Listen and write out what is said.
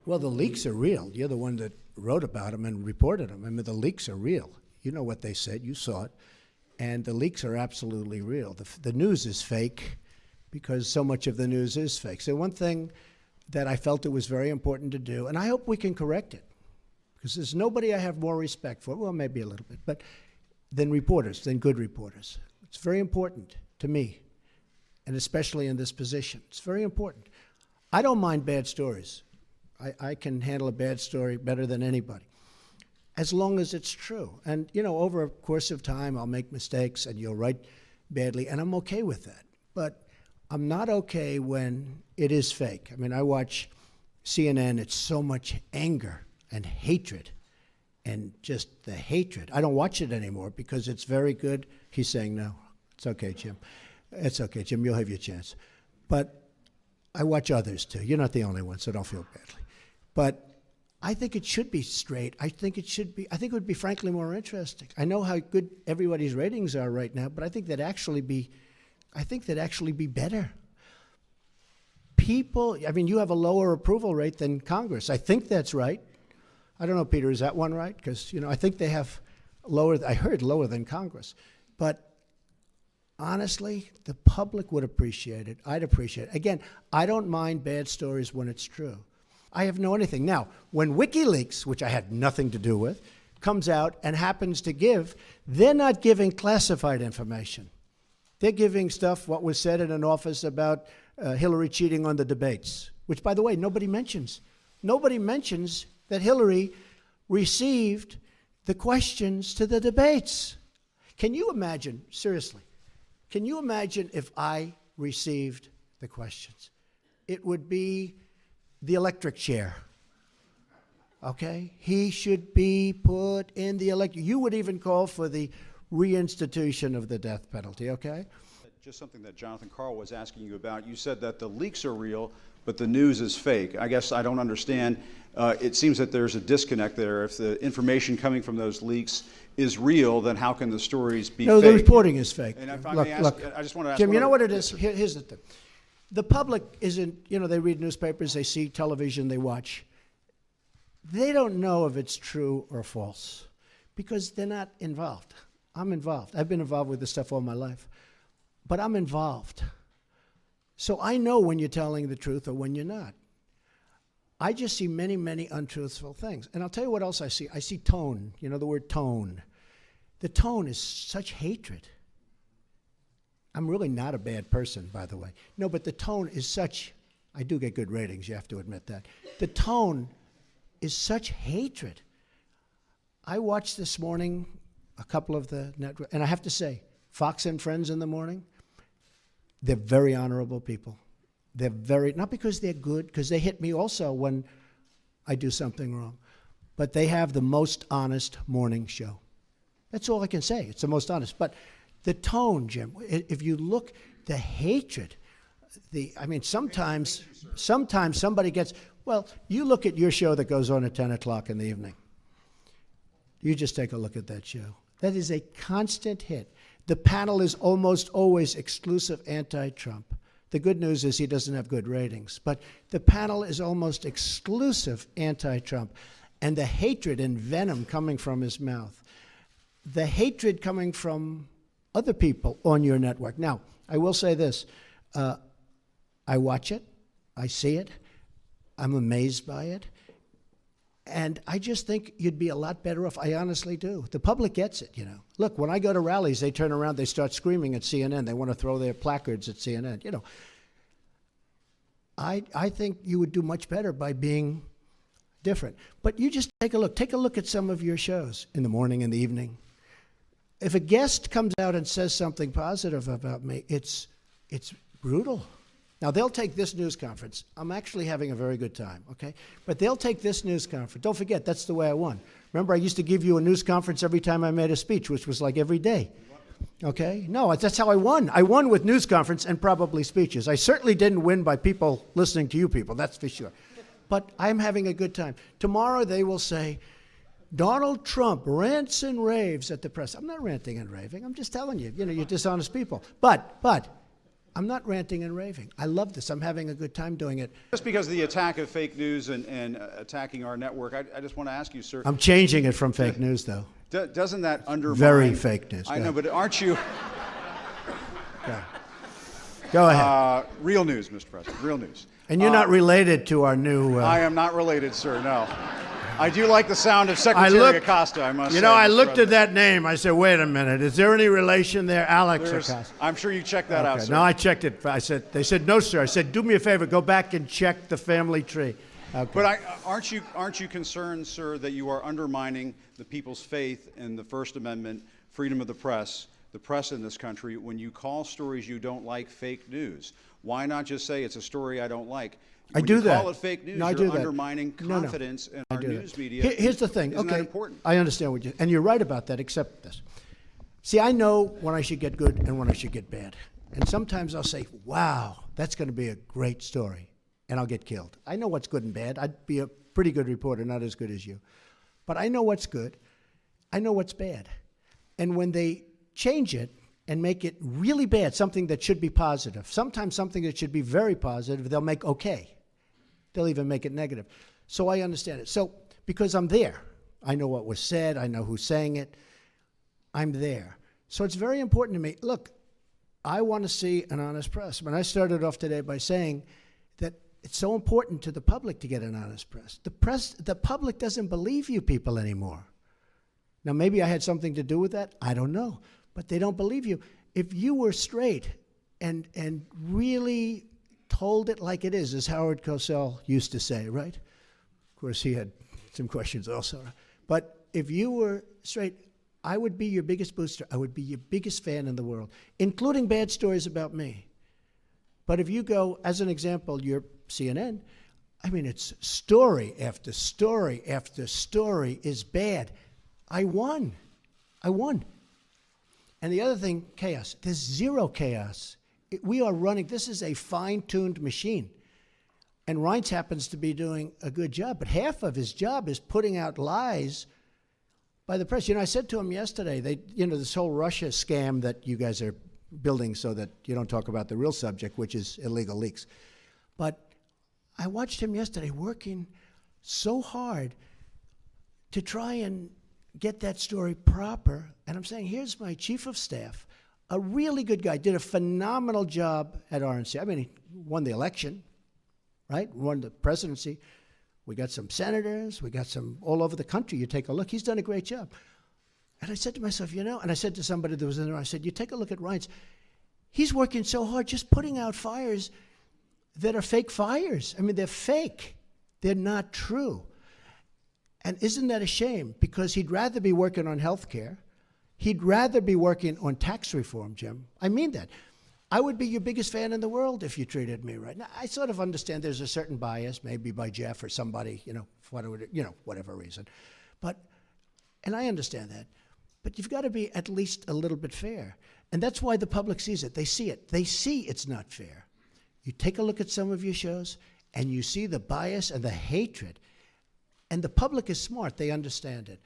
Well, the leaks are real. You're the one that wrote about them and reported them. I mean, the leaks are real. You know what they said. You saw it. And the leaks are absolutely real. The news is fake because so much of the news is fake. So one thing that I felt it was very important to do, and I hope we can correct it, because there's nobody I have more respect for, well, maybe a little bit, but than reporters, than good reporters. It's very important to me, and especially in this position. It's very important. I don't mind bad stories. I can handle a bad story better than anybody, as long as it's true. And, you know, over a course of time, I'll make mistakes and you'll write badly, and I'm okay with that. But I'm not okay when it is fake. I mean, I watch CNN, it's so much anger and hatred and just the hatred. I don't watch it anymore because it's very good. He's saying, no, it's okay, Jim. It's okay, Jim, you'll have your chance. But I watch others too. You're not the only one, so don't feel badly. But I think it should be straight. I think it would be frankly more interesting. I know how good everybody's ratings are right now, but I think that'd actually be better. People, I mean, you have a lower approval rate than Congress. I think that's right. I don't know, Peter, is that one right? Because, you know, I think they have I heard lower than Congress. But honestly, the public would appreciate it. I'd appreciate it. Again, I don't mind bad stories when it's true. I have no anything. Now, when WikiLeaks, which I had nothing to do with, comes out and happens to give, they're not giving classified information. They're giving stuff, what was said in an office about Hillary cheating on the debates, which, by the way, nobody mentions. Nobody mentions that Hillary received the questions to the debates. Can you imagine, seriously, can you imagine if I received the questions? It would be the electric chair, okay? He should be put in the electric. You would even call for the reinstitution of the death penalty, okay? Just something that Jonathan Karl was asking you about. You said that the leaks are real, but the news is fake. I guess I don't understand. It seems that there's a disconnect there. If the information coming from those leaks is real, then how can the stories be fake? No, the reporting is fake. And if I look, may ask, look, I just want to ask Jim, you know what it is? Here's the thing. The public isn't, you know, they read newspapers, they see television, they watch. They don't know if it's true or false because they're not involved. I'm involved. I've been involved with this stuff all my life, but I'm involved. So I know when you're telling the truth or when you're not. I just see many, many untruthful things. And I'll tell you what else I see. I see tone, you know, the word tone. The tone is such hatred. I'm really not a bad person, by the way. No, but the tone is such, I do get good ratings, you have to admit that. The tone is such hatred. I watched this morning a couple of the network, and I have to say, Fox and Friends in the morning, they're very honorable people. They're very, not because they're good, because they hit me also when I do something wrong, but they have the most honest morning show. That's all I can say. It's the most honest. But the tone, Jim, if you look, the hatred, I mean, sometimes somebody gets, well, you look at your show that goes on at 10 o'clock in the evening. You just take a look at that show. That is a constant hit. The panel is almost always exclusive anti-Trump. The good news is he doesn't have good ratings, but the panel is almost exclusive anti-Trump. And the hatred and venom coming from his mouth, the hatred coming from other people on your network. Now, I will say this. I watch it. I see it. I'm amazed by it. And I just think you'd be a lot better off. I honestly do. The public gets it, you know. Look, when I go to rallies, they turn around, they start screaming at CNN. They want to throw their placards at CNN, you know. I think you would do much better by being different. But you just take a look. Take a look at some of your shows in the morning and the evening. If a guest comes out and says something positive about me, it's brutal. Now, they'll take this news conference. I'm actually having a very good time, okay? But they'll take this news conference. Don't forget, that's the way I won. Remember, I used to give you a news conference every time I made a speech, which was like every day, okay? No, that's how I won. I won with news conference and probably speeches. I certainly didn't win by people listening to you people, that's for sure. But I'm having a good time. Tomorrow they will say, Donald Trump rants and raves at the press. I'm not ranting and raving. I'm just telling you, you know, you're dishonest people. But I'm not ranting and raving. I love this. I'm having a good time doing it. Just because of the attack of fake news and attacking our network, I just want to ask you, sir, I'm changing it from fake news, though. doesn't that undermine... Very fake news. I know, but aren't you... Go ahead. Real news, Mr. President, real news. And you're not related to our new... I am not related, sir, no. I do like the sound of Secretary Acosta, I must say. You know, I Mr. looked at President. that name. I said, wait a minute. Is there any relation there? Alex Acosta. I'm sure you checked that out, Okay. sir. No, I checked it. They said, no, sir. I said, do me a favor. Go back and check the family tree. Okay. But aren't you concerned, sir, that you are undermining the people's faith in the First Amendment, freedom of the press in this country, when you call stories you don't like fake news? Why not just say it's a story I don't like? I When do you that. call it fake news, No, I you're do that. undermining No, no. confidence in I our do that. news media. Here's the thing. Isn't Okay, that important? I understand what you... And you're right about that, except this. See, I know when I should get good and when I should get bad. And sometimes I'll say, wow, that's going to be a great story. And I'll get killed. I know what's good and bad. I'd be a pretty good reporter, not as good as you. But I know what's good. I know what's bad. And when they change it and make it really bad, something that should be positive, sometimes something that should be very positive, they'll make okay. They'll even make it negative. So I understand it. So because I'm there, I know what was said, I know who's saying it, I'm there. So it's very important to me. Look, I want to see an honest press. When I started off today by saying that it's so important to the public to get an honest press. The public doesn't believe you people anymore. Now, maybe I had something to do with that. I don't know. But they don't believe you. If you were straight and really told it like it is, as Howard Cosell used to say, right? Of course, he had some questions also. But if you were straight, I would be your biggest booster. I would be your biggest fan in the world, including bad stories about me. But if you go, as an example, you're CNN, I mean, it's story after story after story is bad. I won. And the other thing, chaos. There's zero chaos. We are running, this is a fine-tuned machine. And Reince happens to be doing a good job, but half of his job is putting out lies by the press. You know, I said to him yesterday, this whole Russia scam that you guys are building so that you don't talk about the real subject, which is illegal leaks. But I watched him yesterday working so hard to try and get that story proper. And I'm saying, here's my chief of staff, a really good guy, did a phenomenal job at RNC. I mean, he won the election, right? Won the presidency. We got some senators. We got some all over the country. You take a look. He's done a great job. And I said to myself, and I said to somebody that was in there, I said, you take a look at Reince. He's working so hard just putting out fires that are fake fires. I mean, they're fake. They're not true. And isn't that a shame? Because he'd rather be working on health care. He'd rather be working on tax reform, Jim. I mean that. I would be your biggest fan in the world if you treated me right. Now, I sort of understand there's a certain bias, maybe by Jeff or somebody, for whatever reason. And I understand that. But you've got to be at least a little bit fair. And that's why the public sees it. They see it. They see it's not fair. You take a look at some of your shows, and you see the bias and the hatred. And the public is smart. They understand it.